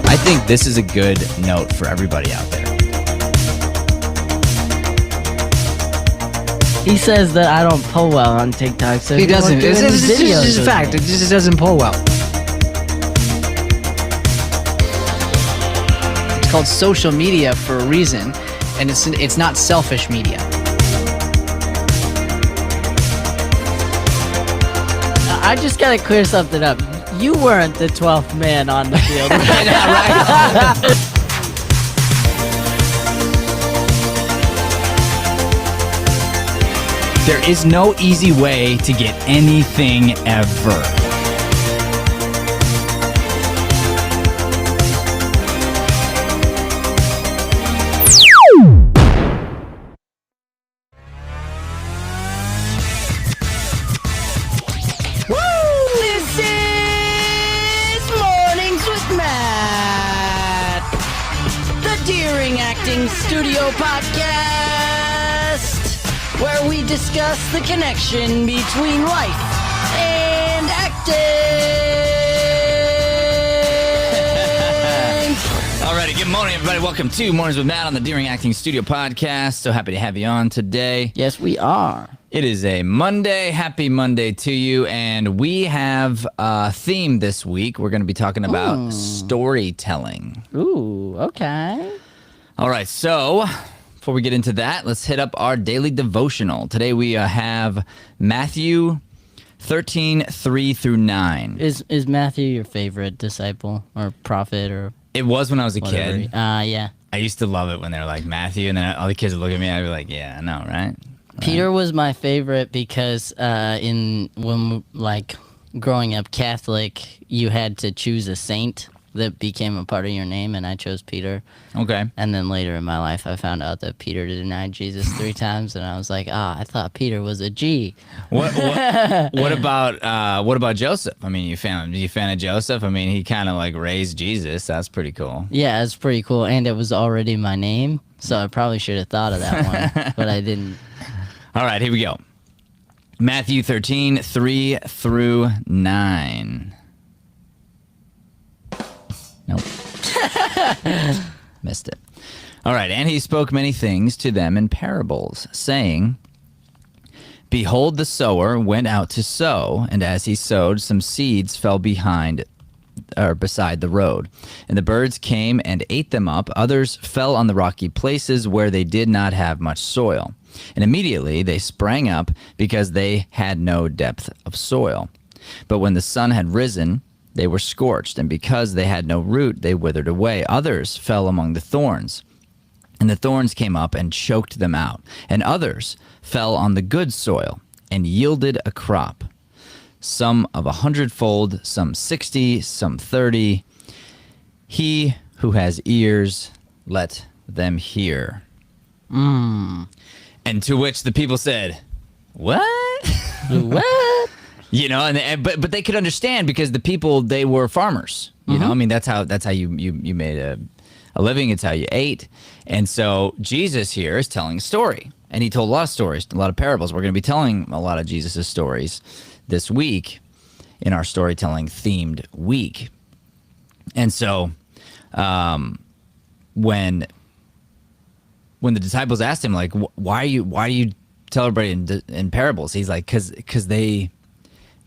I think this is a good note for everybody out there. He says that I don't pull well on TikTok, so He doesn't. It's It's just a fact. It just doesn't pull well. It's called social media for a reason, and it's not selfish media. I just gotta clear something up. You weren't the 12th man on the field right now, right? There is no easy way to get anything ever. This is Mornings with Matt, the Deering Acting Studio podcast, where we discuss the connection between life and acting. Alrighty, good morning, everybody. Welcome to Mornings with Matt on the Deering Acting Studio podcast. So happy to have you on today. Yes, we are. It is a Monday. Happy Monday to you. And we have a theme this week. We're going to be talking about storytelling. Ooh, okay. All right, so before we get into that, let's hit up our daily devotional. Today we have Matthew 13:3-9. Is Matthew your favorite disciple or prophet or It was when I was a whatever? kid. Yeah. I used to love it when they were like Matthew, and then all the kids would look at me and I'd be like, yeah, I know, right? Peter was my favorite because growing up Catholic, you had to choose a saint that became a part of your name, and I chose Peter. Okay. And then later in my life, I found out that Peter denied Jesus 3 times, and I was like, I thought Peter was a G. What about Joseph? I mean, you fan of Joseph? I mean, he kind of like raised Jesus. That's pretty cool. Yeah, it's pretty cool, and it was already my name, so I probably should have thought of that one, but I didn't. All right, here we go. Matthew 13:3-9. Nope. Missed it. All right, and he spoke many things to them in parables, saying, Behold, the sower went out to sow, and as he sowed, some seeds fell beside the road. And the birds came and ate them up. Others fell on the rocky places where they did not have much soil. And immediately they sprang up because they had no depth of soil. But when the sun had risen, they were scorched, and because they had no root, they withered away. Others fell among the thorns, and the thorns came up and choked them out. And others fell on the good soil and yielded a crop, some of 100-fold, some 60, some 30. He who has ears, let them hear. And to which the people said, What? What? You know, but they could understand because the people, they were farmers. You know, I mean, that's how you made a living. It's how you ate. And so Jesus here is telling a story, and he told a lot of stories, a lot of parables. We're going to be telling a lot of Jesus' stories this week in our storytelling themed week. And so when the disciples asked him, like, why do you tell everybody in parables? He's like, because they're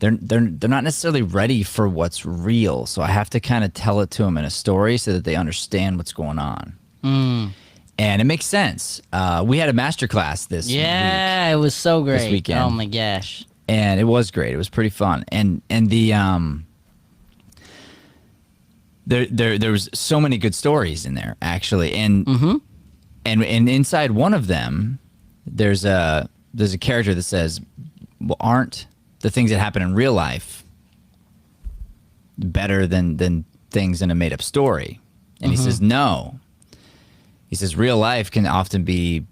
not necessarily ready for what's real. So I have to kind of tell it to them in a story so that they understand what's going on. And it makes sense. We had a master class this week. Yeah, it was so great. This weekend. Oh my gosh. And it was great. It was pretty fun. And the there was so many good stories in there, actually. And and inside one of them, there's a character that says, well, aren't the things that happen in real life better than things in a made-up story? And he says, no. He says, real life can often be,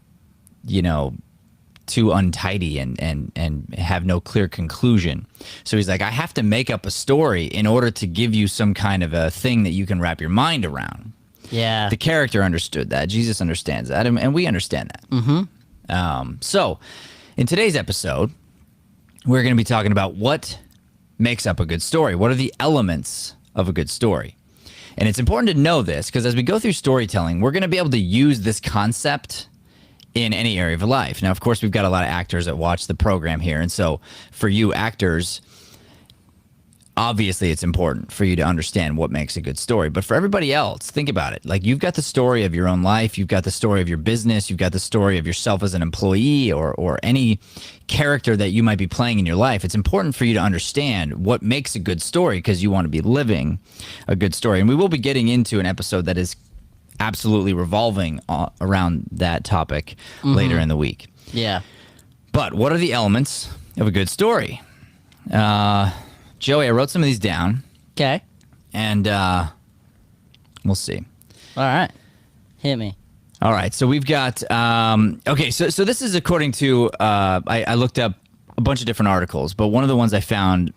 too untidy and have no clear conclusion. So he's like, I have to make up a story in order to give you some kind of a thing that you can wrap your mind around. Yeah. The character understood that. Jesus understands that, and we understand that. So in today's episode, we're going to be talking about what makes up a good story. What are the elements of a good story? And it's important to know this because as we go through storytelling, we're going to be able to use this concept in any area of life. Now, of course, we've got a lot of actors that watch the program here. And so for you actors, obviously it's important for you to understand what makes a good story. But for everybody else, think about it. Like, you've got the story of your own life. You've got the story of your business. You've got the story of yourself as an employee or any character that you might be playing in your life. It's important for you to understand what makes a good story because you want to be living a good story. And we will be getting into an episode that is absolutely revolving around that topic later in the week. Yeah. But what are the elements of a good story? Joey, I wrote some of these down, Okay. and we'll see. All right. Hit me. All right, so we've got okay. So this is according to I looked up a bunch of different articles, but one of the ones I found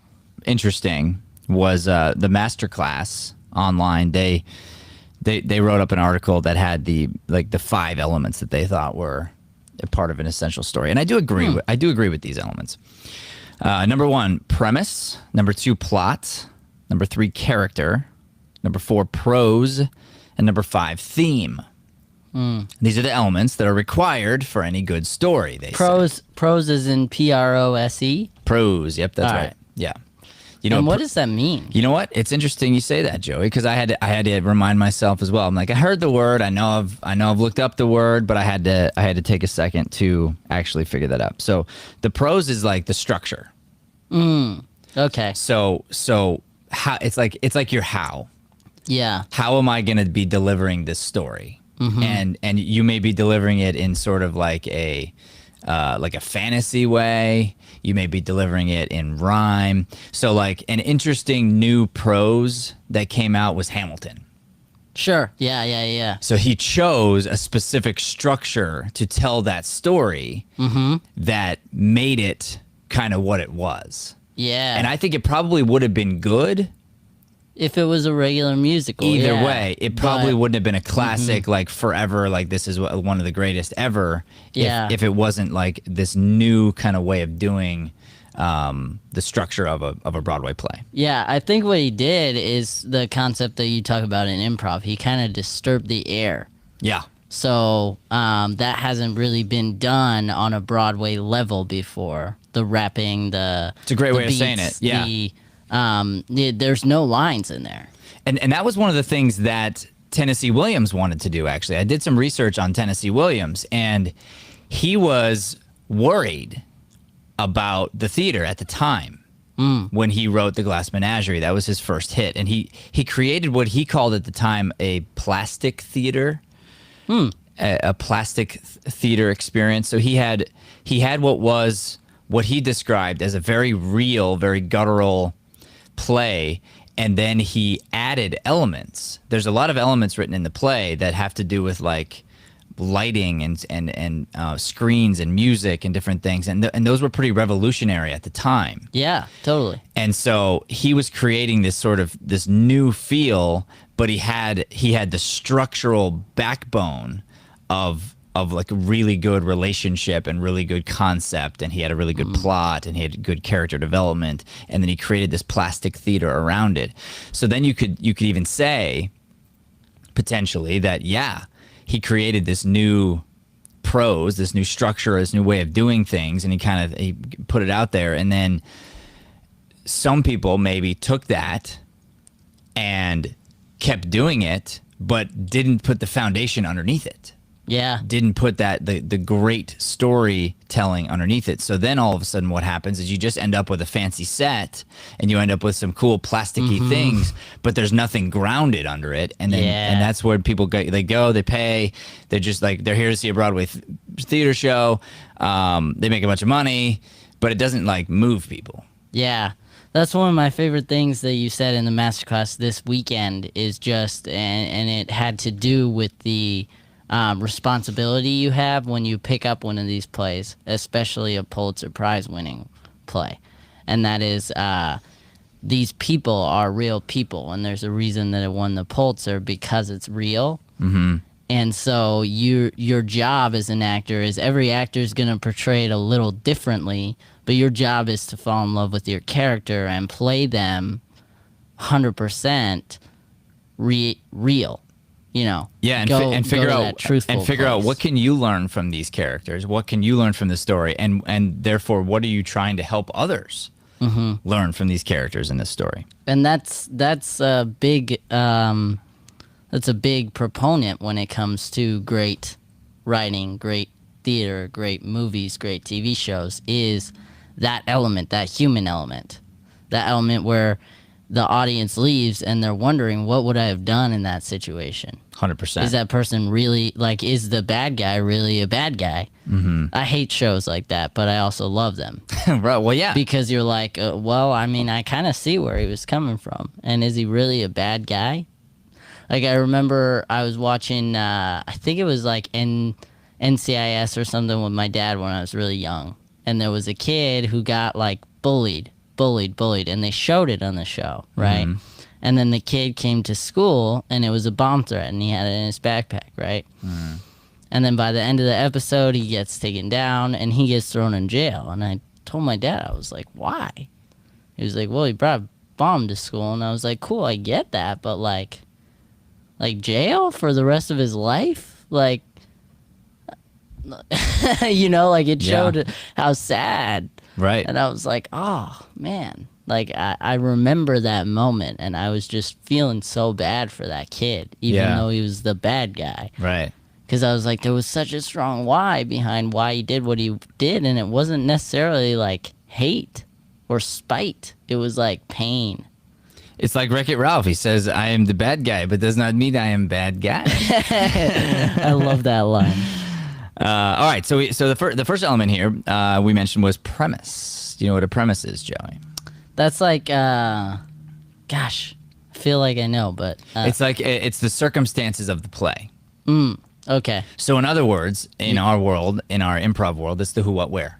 interesting was the Masterclass online. They wrote up an article that had the 5 elements that they thought were a part of an essential story, and I do agree. I do agree with these elements. Number 1, premise. Number 2, plot. Number 3, character. Number 4, prose. And number 5, theme. These are the elements that are required for any good story. They say. Prose is in prose. Prose. Yep, that's All right. right. Yeah. You know And what does that mean? You know what? It's interesting you say that, Joey, because I had to remind myself as well. I'm like, I heard the word. I know I've looked up the word, but I had to take a second to actually figure that out. So the prose is like the structure. Okay. So how it's like your how. Yeah. How am I going to be delivering this story? And you may be delivering it in sort of like a fantasy way. You may be delivering it in rhyme. So like an interesting new prose that came out was Hamilton. Sure. Yeah. So he chose a specific structure to tell that story that made it kind of what it was. Yeah. And I think it probably would have been good. If it was a regular musical. Either yeah. way, it probably But- wouldn't have been a classic like forever, like this is one of the greatest ever. Yeah. If it wasn't like this new kind of way of doing the structure of a Broadway play. Yeah, I think what he did is the concept that you talk about in improv. He kind of disturbed the air. Yeah. So that hasn't really been done on a Broadway level before. The rapping, It's a great the way of saying it. beats, Yeah. there's no lines in there. And that was one of the things that Tennessee Williams wanted to do, actually. I did some research on Tennessee Williams, and he was worried about the theater at the time when he wrote The Glass Menagerie. That was his first hit. And he created what he called at the time a plastic theater, a plastic theater experience. So he had what he described as a very real, very guttural play, and then he added elements. There's a lot of elements written in the play that have to do with like lighting and screens and music and different things, and those were pretty revolutionary at the time. Yeah, totally. And so he was creating this new feel, but he had the structural backbone of like a really good relationship and really good concept, and he had a really good plot, and he had good character development, and then he created this plastic theater around it. So then you could even say potentially that he created this new prose, this new structure, this new way of doing things, and he put it out there, and then some people maybe took that and kept doing it, but didn't put the foundation underneath it. Yeah. Didn't put the great storytelling underneath it. So then all of a sudden what happens is you just end up with a fancy set, and you end up with some cool plasticky things, but there's nothing grounded under it. And then and that's where people they pay, they're just like, they're here to see a Broadway theater show. They make a bunch of money, but it doesn't like move people. Yeah. That's one of my favorite things that you said in the masterclass this weekend is just, and it had to do with the responsibility you have when you pick up one of these plays, especially a Pulitzer Prize winning play. And that is, these people are real people, and there's a reason that it won the Pulitzer, because it's real. Mm-hmm. And so your job as an actor is, every actor is going to portray it a little differently, but your job is to fall in love with your character and play them 100% real. You know, Yeah, and figure out what can you learn from these characters? What can you learn from the story? And therefore, what are you trying to help others learn from these characters in this story? And that's a big proponent when it comes to great writing, great theater, great movies, great TV shows, is that element, that human element, that element where the audience leaves and they're wondering, what would I have done in that situation? 100%. Is that person really, like, is the bad guy really a bad guy? Mm-hmm. I hate shows like that, but I also love them. Right. Well, yeah. Because you're like, well, I mean, I kind of see where he was coming from. And is he really a bad guy? Like, I remember I was watching, I think it was like NCIS or something with my dad when I was really young. And there was a kid who got, like, bullied. And they showed it on the show, right? Mm-hmm. And then the kid came to school, and it was a bomb threat, and he had it in his backpack, right? Mm. And then by the end of the episode, he gets taken down, and he gets thrown in jail. And I told my dad, I was like, why? He was like, well, he brought a bomb to school. And I was like, cool, I get that, but like jail for the rest of his life? Like, you know, like it showed how sad. Right. And I was like, oh, man. Like, I remember that moment, and I was just feeling so bad for that kid, even though he was the bad guy. Right. Because I was like, there was such a strong why behind why he did what he did, and it wasn't necessarily, like, hate or spite. It was, like, pain. It's like Wreck-It Ralph. He says, I am the bad guy, but does not mean I am bad guy. I love that line. All right, so the first element here we mentioned was premise. Do you know what a premise is, Joey? That's like, gosh, I feel like I know, but it's like it's the circumstances of the play. Okay. So in other words, in our world, in our improv world, it's the who, what, where.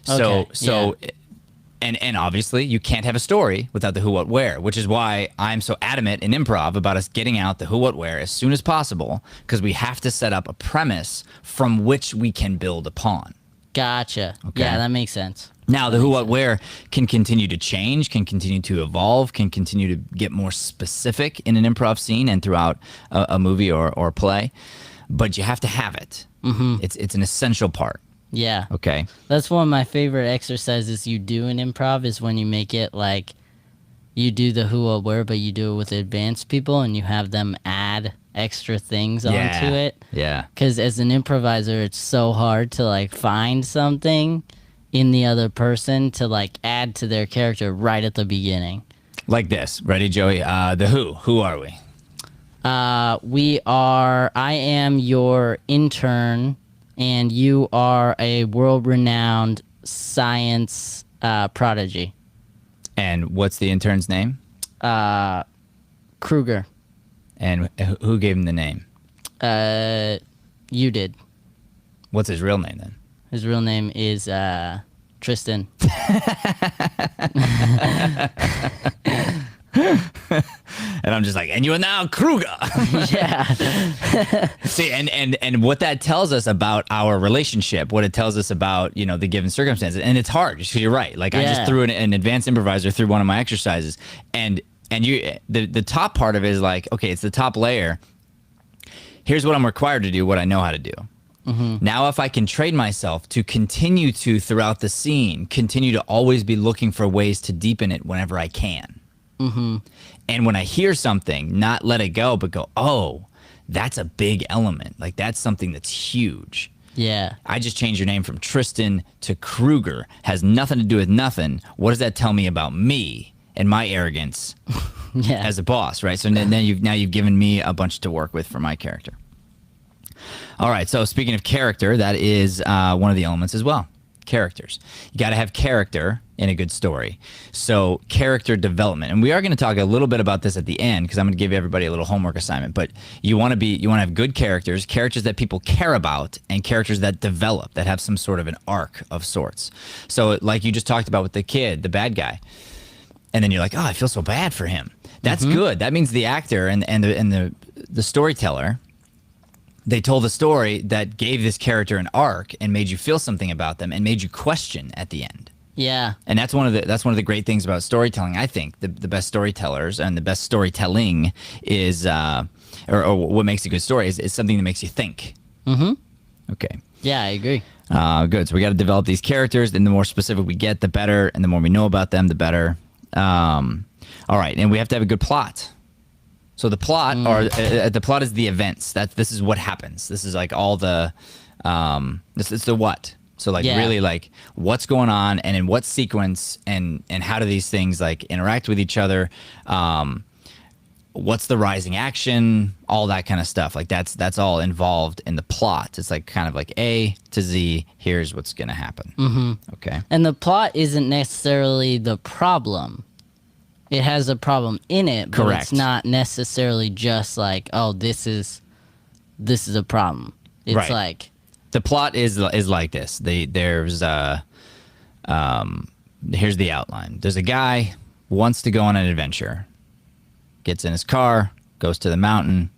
So and obviously you can't have a story without the who, what, where, which is why I'm so adamant in improv about us getting out the who, what, where as soon as possible, because we have to set up a premise from which we can build upon. Gotcha. Okay. Yeah, that makes sense. Now, the who, what, where can continue to change, can continue to evolve, can continue to get more specific in an improv scene and throughout a movie or play, but you have to have it. Mm-hmm. It's an essential part. Yeah. Okay. That's one of my favorite exercises you do in improv is when you make it like you do the who, what, where, but you do it with advanced people and you have them add extra things onto it. Yeah. Because as an improviser, it's so hard to like find something in the other person to like add to their character right at the beginning. Like this. Ready, Joey? The who. Who are we? I am your intern, and you are a world-renowned science prodigy. And what's the intern's name? Kruger. And who gave him the name? You did. What's his real name then? His real name is Tristan. And I'm just like, and you are now Kruger. Yeah. See, and what that tells us about our relationship, what it tells us about, you know, the given circumstances, and it's hard because you're right. Like I just threw an advanced improviser through one of my exercises, and you the top part of it is like, okay, it's the top layer. Here's what I'm required to do, what I know how to do. Mm-hmm. Now, if I can train myself to continue to, throughout the scene, continue to always be looking for ways to deepen it whenever I can. Mm-hmm. And when I hear something, not let it go, but go, oh, that's a big element. Like, that's something that's huge. Yeah. I just changed your name from Tristan to Kruger. Has nothing to do with nothing. What does that tell me about me and my arrogance as a boss, right? So then you've given me a bunch to work with for my character. All right, so speaking of character, that is one of the elements as well. Characters. You got to have character in a good story. So character development, and we are going to talk a little bit about this at the end because I'm going to give everybody a little homework assignment. But you want to have good characters that people care about, and characters that develop, that have some sort of an arc of sorts. So like you just talked about with the kid, the bad guy, and then you're like, oh, I feel so bad for him. That's good. That means the actor and the storyteller, they told a story that gave this character an arc and made you feel something about them and made you question at the end. Yeah. And that's one of the great things about storytelling. I think the best storytellers and the best storytelling is, or what makes a good story is something that makes you think. Mm-hmm. Okay. Yeah, I agree. Good. So we got to develop these characters, and the more specific we get, the better, and the more we know about them, the better. All right, and we have to have a good plot. So the plot, the plot is the events. This is what happens. This is like all the, this is the what. So like really like what's going on and in what sequence and how do these things like interact with each other? What's the rising action? All that kind of stuff. Like that's all involved in the plot. It's like kind of like A to Z. Here's what's gonna happen. Mm-hmm. Okay. And the plot isn't necessarily the problem. It has a problem in it, but Correct. it's not necessarily just like, oh, this is a problem. It's Right. like The plot is like this. Here's the outline. There's a guy wants to go on an adventure. Gets in his car, goes to the mountain,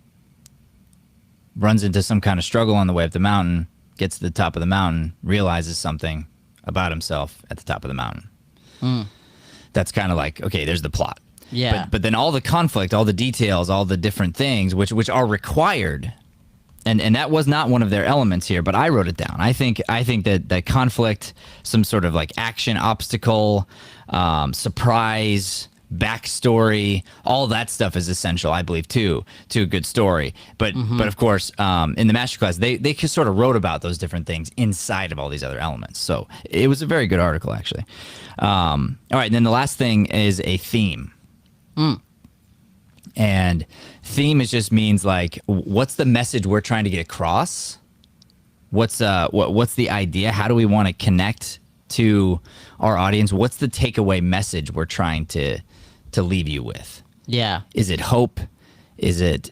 runs into some kind of struggle on the way up the mountain, gets to the top of the mountain, realizes something about himself at the top of the mountain. That's kind of like, okay, there's the plot. Yeah. But then all the conflict, all the details, all the different things which are required. And that was not one of their elements here, but I wrote it down. I think that conflict, some sort of like action, obstacle, surprise, backstory, all that stuff is essential, I believe, to a good story. But of course, in the masterclass, they sort of wrote about those different things inside of all these other elements. So it was a very good article, actually. All right, and then the last thing is a theme. And theme just means like, what's the message we're trying to get across? What's the idea? How do we want to connect to our audience? What's the takeaway message we're trying to leave you with? Yeah. Is it hope? Is it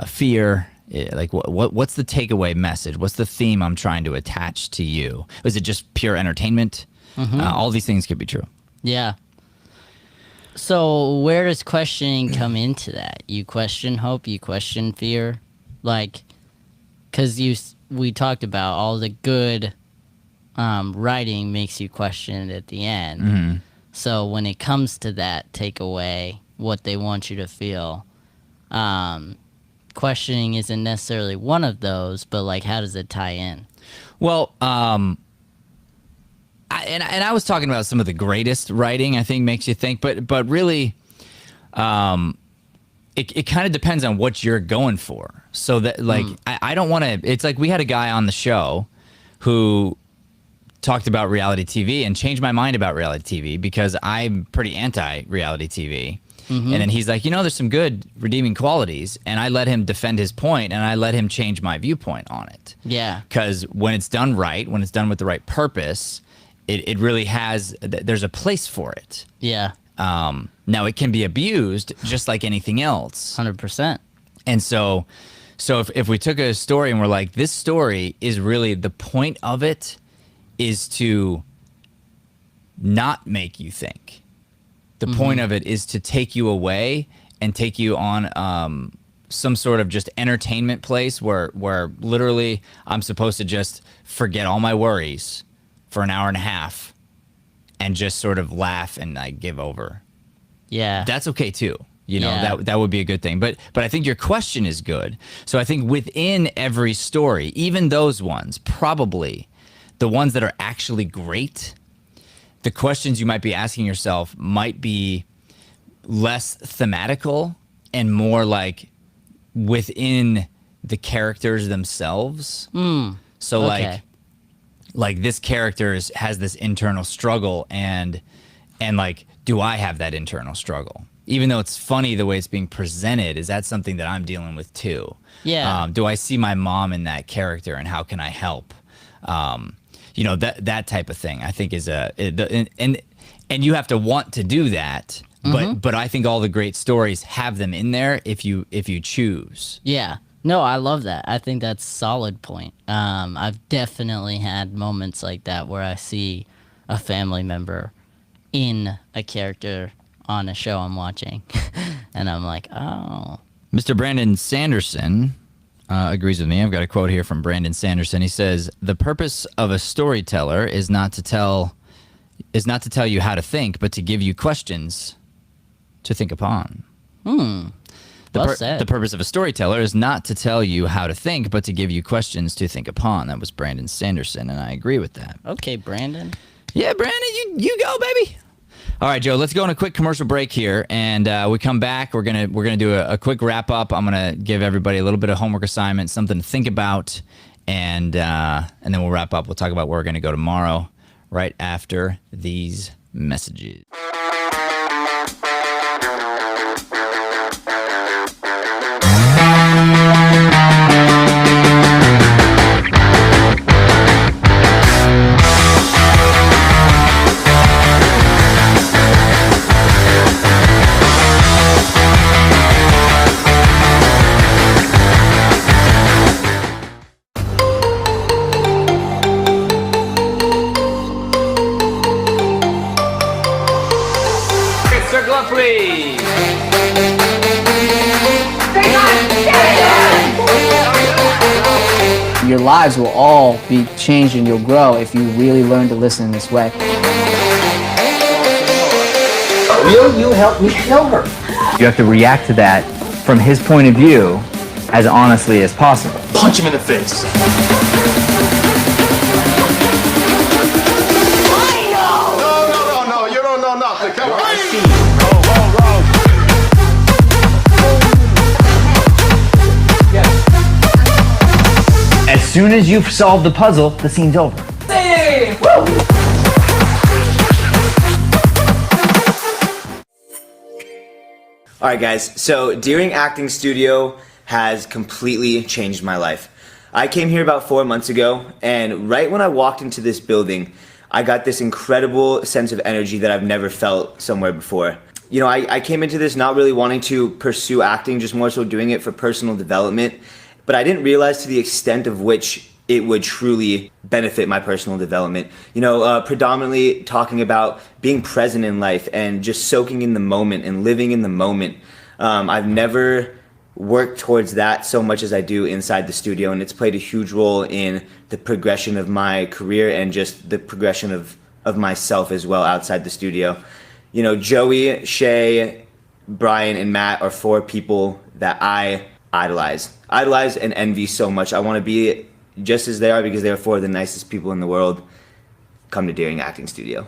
fear? Like what's the takeaway message? What's the theme I'm trying to attach to you? Is it just pure entertainment? All these things could be true. Yeah. So where does questioning come into that? You question hope, you question fear, like, because we talked about all the good writing makes you question it at the end. So when it comes to that takeaway, what they want you to feel, questioning isn't necessarily one of those, but like, how does it tie in? Well, I was talking about some of the greatest writing I think makes you think, but really, it kind of depends on what you're going for. So that like I don't want to. It's like we had a guy on the show who talked about reality TV and changed my mind about reality TV because I'm pretty anti-reality TV. And then he's like, there's some good redeeming qualities, and I let him defend his point, and I let him change my viewpoint on it. Yeah. Because when it's done right, when it's done with the right purpose, it really has, there's a place for it. Yeah. Now it can be abused just like anything else. 100%. And so if we took a story and we're like, this story is really, the point of it is to not make you think. The point of it is to take you away and take you on some sort of just entertainment place where literally I'm supposed to just forget all my worries for an hour and a half and just sort of laugh and like give over. Yeah. That's okay too. Yeah. That would be a good thing. But I think your question is good. So I think within every story, even those ones, probably the ones that are actually great, the questions you might be asking yourself might be less thematical and more like within the characters themselves. So Okay. like this character has this internal struggle and like, do I have that internal struggle? Even though it's funny the way it's being presented, is that something that I'm dealing with too? Yeah. Do I see my mom in that character and how can I help? That type of thing I think is and you have to want to do that. But I think all the great stories have them in there if you choose. Yeah. No, I love that. I think that's a solid point. I've definitely had moments like that where I see a family member in a character on a show I'm watching. And I'm like, oh. Mr. Brandon Sanderson agrees with me. I've got a quote here from Brandon Sanderson. He says, "The purpose of a storyteller is not to tell is not to tell you how to think, but to give you questions to think upon. Well said. The purpose of a storyteller is not to tell you how to think, but to give you questions to think upon. That was Brandon Sanderson, and I agree with that. Okay, Brandon. Yeah, Brandon, you go, baby. All right, Joe, let's go on a quick commercial break here, and we come back. We're gonna do a quick wrap up. I'm gonna give everybody a little bit of homework assignment, something to think about, and then we'll wrap up. We'll talk about where we're gonna go tomorrow, right after these messages. Circle up, please. Your lives will all be changed and you'll grow if you really learn to listen in this way. Will you help me kill her? You have to react to that from his point of view as honestly as possible. Punch him in the face. No, you don't know nothing. Come on. As soon as you've solved the puzzle, the scene's over. Hey! Woo! All right, guys, so Deering Acting Studio has completely changed my life. I came here about 4 months ago, and right when I walked into this building, I got this incredible sense of energy that I've never felt somewhere before. You know, I came into this not really wanting to pursue acting, just more so doing it for personal development, but I didn't realize to the extent of which it would truly benefit my personal development. You know, predominantly talking about being present in life and just soaking in the moment and living in the moment. I've never worked towards that so much as I do inside the studio, and it's played a huge role in the progression of my career and just the progression of myself as well outside the studio. You know, Joey, Shay, Brian, and Matt are 4 people that I idolize and envy so much. I want to be just as they are because they are 4 of the nicest people in the world. Come to Deering Acting Studio.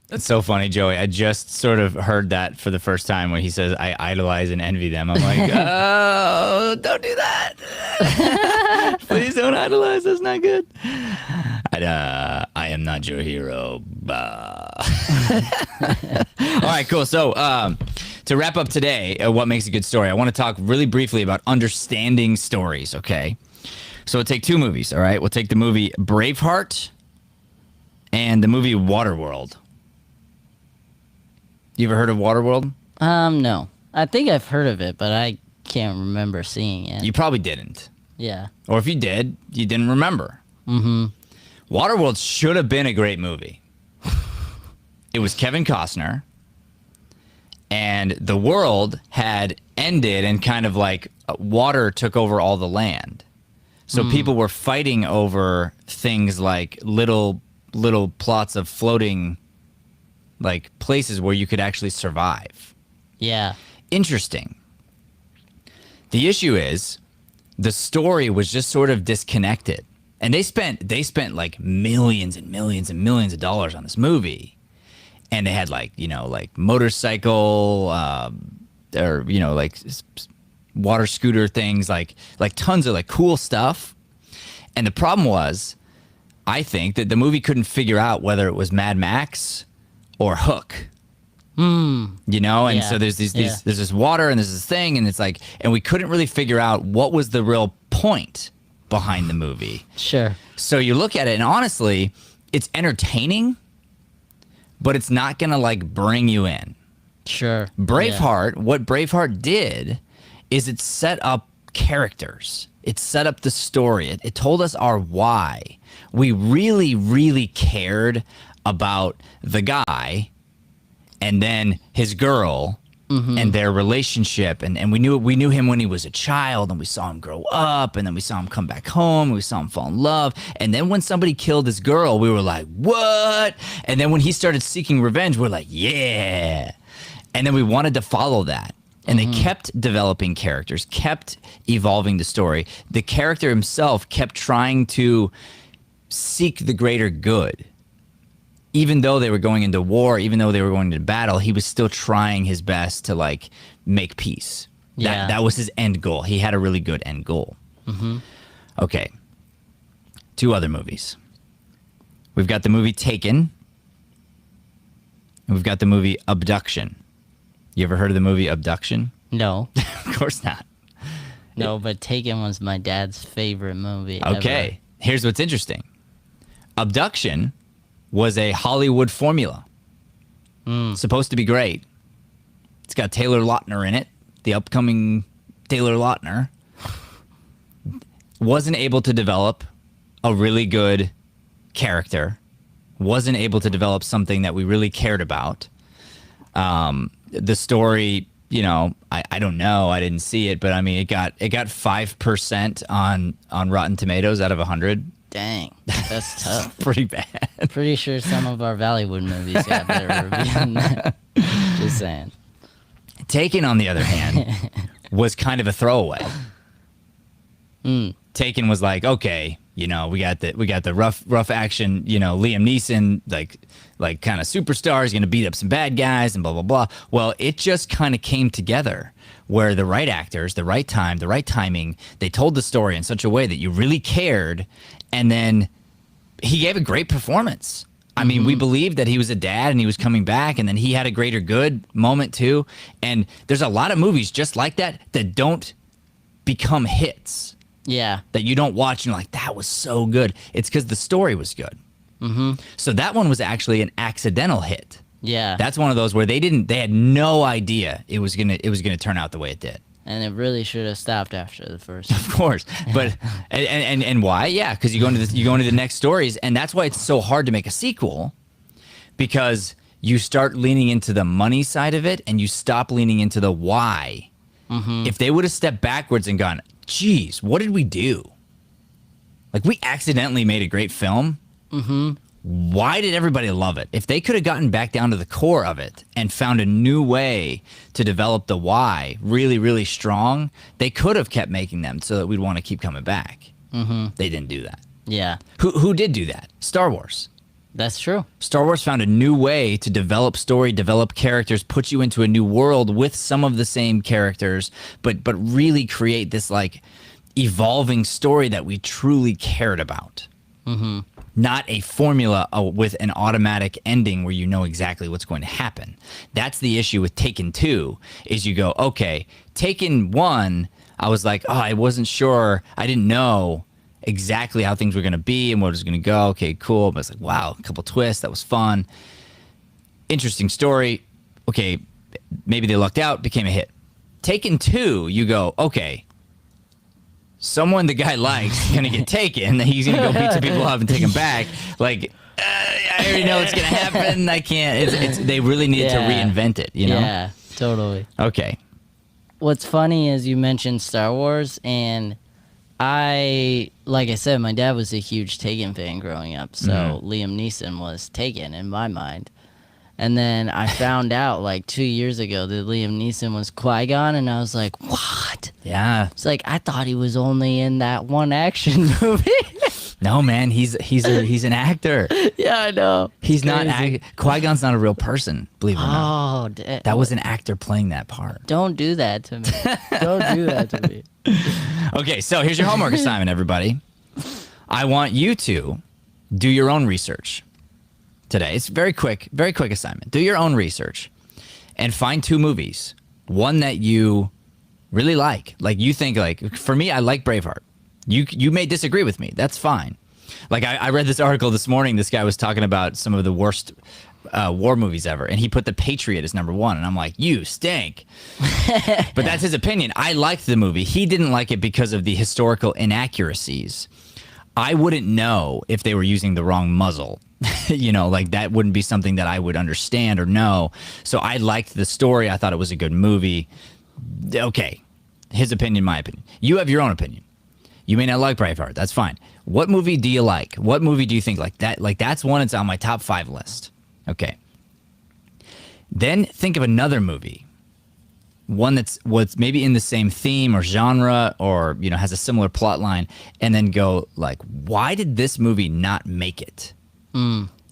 That's so funny, Joey. I just sort of heard that for the first time when he says, I idolize and envy them. I'm like, oh, don't do that. Please don't idolize. That's not good. I am not your hero. All right, cool. So to wrap up today, what makes a good story, I want to talk really briefly about understanding stories, okay? So we'll take 2 movies, all right? We'll take the movie Braveheart and the movie Waterworld. You ever heard of Waterworld? No. I think I've heard of it, but I can't remember seeing it. You probably didn't. Yeah. Or if you did, you didn't remember. Mm-hmm. Waterworld should have been a great movie. It was Kevin Costner, and the world had ended and kind of like water took over all the land. So people were fighting over things like little plots of floating like places where you could actually survive. Yeah. Interesting. The issue is the story was just sort of disconnected. And they spent like millions and millions and millions of dollars on this movie. And they had like, you know, like motorcycle or, you know, like water scooter things, like tons of like cool stuff. And the problem was, I think that the movie couldn't figure out whether it was Mad Max or Hook. You know, and so there's there's this water and there's this thing, and it's like, and we couldn't really figure out what was the real point behind the movie. Sure. So you look at it, and honestly, it's entertaining, but it's not gonna like bring you in. Sure. Braveheart, what Braveheart did is it set up characters. It set up the story. It told us our why. We really, really cared about the guy and then his girl and their relationship, and we knew him when he was a child, and we saw him grow up, and then we saw him come back home, and we saw him fall in love, and then when somebody killed his girl, we were like, what? And then when he started seeking revenge, we're like, yeah. And then we wanted to follow that. And they kept developing characters, kept evolving the story. The character himself kept trying to seek the greater good. Even though they were going into war, even though they were going into battle, he was still trying his best to like make peace. Yeah. That was his end goal. He had a really good end goal. Okay. 2 other movies. We've got the movie Taken, and we've got the movie Abduction. You ever heard of the movie Abduction? No. Of course not. No, but Taken was my dad's favorite movie. Okay. Here's what's interesting. Abduction was a Hollywood formula. Supposed to be great. It's got Taylor Lautner in it, the upcoming Taylor Lautner. Wasn't able to develop a really good character. Wasn't able to develop something that we really cared about. The story, you know, I don't know. I didn't see it, but I mean, it got 5% on Rotten Tomatoes out of 100. Dang, that's tough. Pretty bad. Pretty sure some of our Bollywood movies got better reviews than that. Just saying. Taken, on the other hand, was kind of a throwaway. Taken was like, okay, you know, we got the rough action, you know, Liam Neeson, like kind of superstar, he's gonna beat up some bad guys and blah blah blah. Well, it just kind of came together where the right actors, the right time, the right timing, they told the story in such a way that you really cared, and then he gave a great performance. I mean, we believed that he was a dad and he was coming back, and then he had a greater good moment too. And there's a lot of movies just like that that don't become hits. Yeah. That you don't watch and you're like, that was so good. It's because the story was good. So that one was actually an accidental hit. Yeah. That's one of those where they had no idea it was gonna turn out the way it did. And it really should have stopped after the first. Of course, but and why? Yeah, because you go into the next stories, and that's why it's so hard to make a sequel, because you start leaning into the money side of it, and you stop leaning into the why. If they would have stepped backwards and gone, geez, what did we do? Like, we accidentally made a great film. Why did everybody love it? If they could have gotten back down to the core of it and found a new way to develop the why really, really strong, they could have kept making them so that we'd want to keep coming back. They didn't do that. Yeah. Who did do that? Star Wars. That's true. Star Wars found a new way to develop story, develop characters, put you into a new world with some of the same characters, but really create this like evolving story that we truly cared about. Not a formula with an automatic ending where you know exactly what's going to happen. That's the issue with Taken 2, is you go, okay, Taken 1, I was like, oh, I wasn't sure. I didn't know exactly how things were going to be and what was going to go. Okay, cool. But it's like, wow, a couple twists. That was fun. Interesting story. Okay, maybe they lucked out, became a hit. Taken 2, you go, okay, someone the guy likes is gonna get taken. He's gonna go beat some people up and take them back. Like, I already know what's gonna happen. I can't. They really need to reinvent it. You know? Yeah, totally. Okay. What's funny is you mentioned Star Wars, and like I said, my dad was a huge Taken fan growing up, so Liam Neeson was Taken in my mind. And then I found out like 2 years ago that Liam Neeson was Qui-Gon, and I was like, what? Yeah. It's like, I thought he was only in that one action movie. No, man, he's an actor. Yeah, I know. He's not. Qui-Gon's not a real person, believe it or not. Oh, that was an actor playing that part. Don't do that to me. Don't do that to me. Okay, so here's your homework assignment, everybody. I want you to do your own research today. It's very quick assignment. Do your own research and find 2 movies. One that you really like you think, like, for me, I like Braveheart. You may disagree with me. That's fine. Like, I read this article this morning. This guy was talking about some of the worst war movies ever, and he put The Patriot as number 1, and I'm like, you stink. But that's his opinion. I liked the movie. He didn't like it because of the historical inaccuracies. I wouldn't know if they were using the wrong muzzle. Like that wouldn't be something that I would understand or know. So I liked the story. I thought it was a good movie. Okay. His opinion, my opinion. You have your own opinion. You may not like Braveheart. That's fine. What movie do you like? What movie do you think like that? Like that's one that's on my top 5 list. Okay. Then think of another movie. One that's maybe in the same theme or genre or, has a similar plot line, and then go like, why did this movie not make it?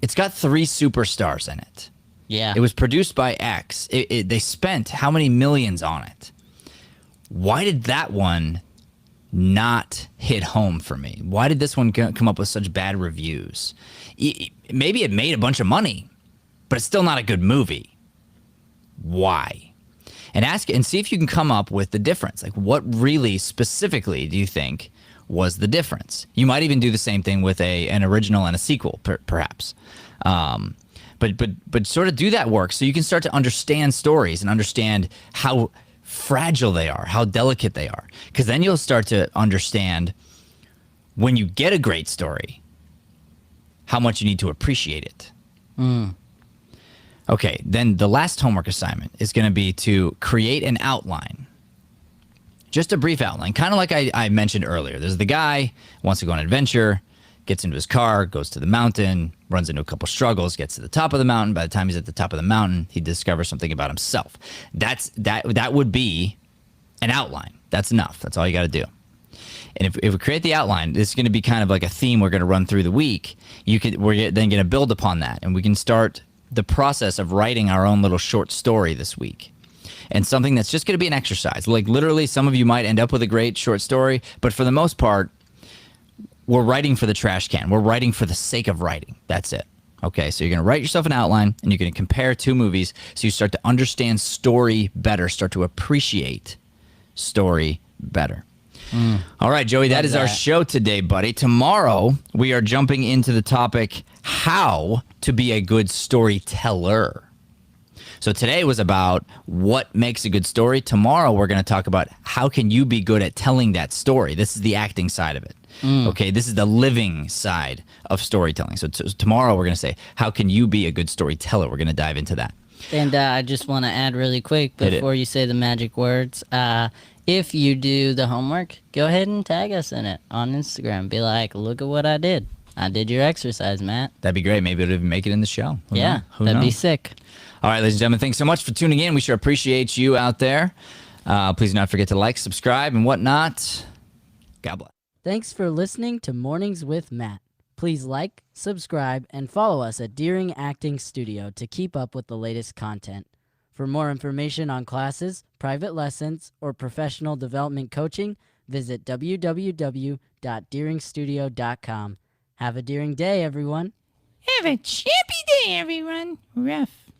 It's got 3 superstars in it. Yeah. It was produced by X. They spent how many millions on it? Why did that one not hit home for me? Why did this one come up with such bad reviews? Maybe it made a bunch of money, but it's still not a good movie. Why? And ask and see if you can come up with the difference. Like, what really specifically do you think was the difference? You might even do the same thing with an original and a sequel, perhaps. But sort of do that work so you can start to understand stories and understand how fragile they are, how delicate they are. Because then you'll start to understand when you get a great story, how much you need to appreciate it. Okay, then the last homework assignment is going to be to create an outline. Just a brief outline, kind of like I mentioned earlier. There's the guy wants to go on an adventure, gets into his car, goes to the mountain, runs into a couple struggles, gets to the top of the mountain. By the time he's at the top of the mountain, he discovers something about himself. That would be an outline. That's enough. That's all you got to do. And if we create the outline, this is going to be kind of like a theme we're going to run through the week. We're then going to build upon that, and we can start the process of writing our own little short story this week. And something that's just going to be an exercise. Like literally, some of you might end up with a great short story, but for the most part, we're writing for the trash can. We're writing for the sake of writing. That's it. Okay, so you're going to write yourself an outline, and you're going to compare 2 movies so you start to understand story better, start to appreciate story better. All right, Joey, that is our show today, buddy. Tomorrow, we are jumping into the topic, how to be a good storyteller. So today was about what makes a good story. Tomorrow, we're going to talk about how can you be good at telling that story. This is the acting side of it. Okay, this is the living side of storytelling. So tomorrow, we're going to say, how can you be a good storyteller? We're going to dive into that. And I just want to add really quick before you say the magic words. If you do the homework, go ahead and tag us in it on Instagram. Be like, look at what I did. I did your exercise, Matt. That'd be great. Maybe it'll even make it in the show. Who that'd knows? be sick. All right, ladies and gentlemen, thanks so much for tuning in. We sure appreciate you out there. Please do not forget to like, subscribe, and whatnot. God bless. Thanks for listening to Mornings with Matt. Please like, subscribe, and follow us at Deering Acting Studio to keep up with the latest content. For more information on classes, private lessons, or professional development coaching, visit www.deeringstudio.com. Have a Deering day, everyone. Have a chippy day, everyone. Rough.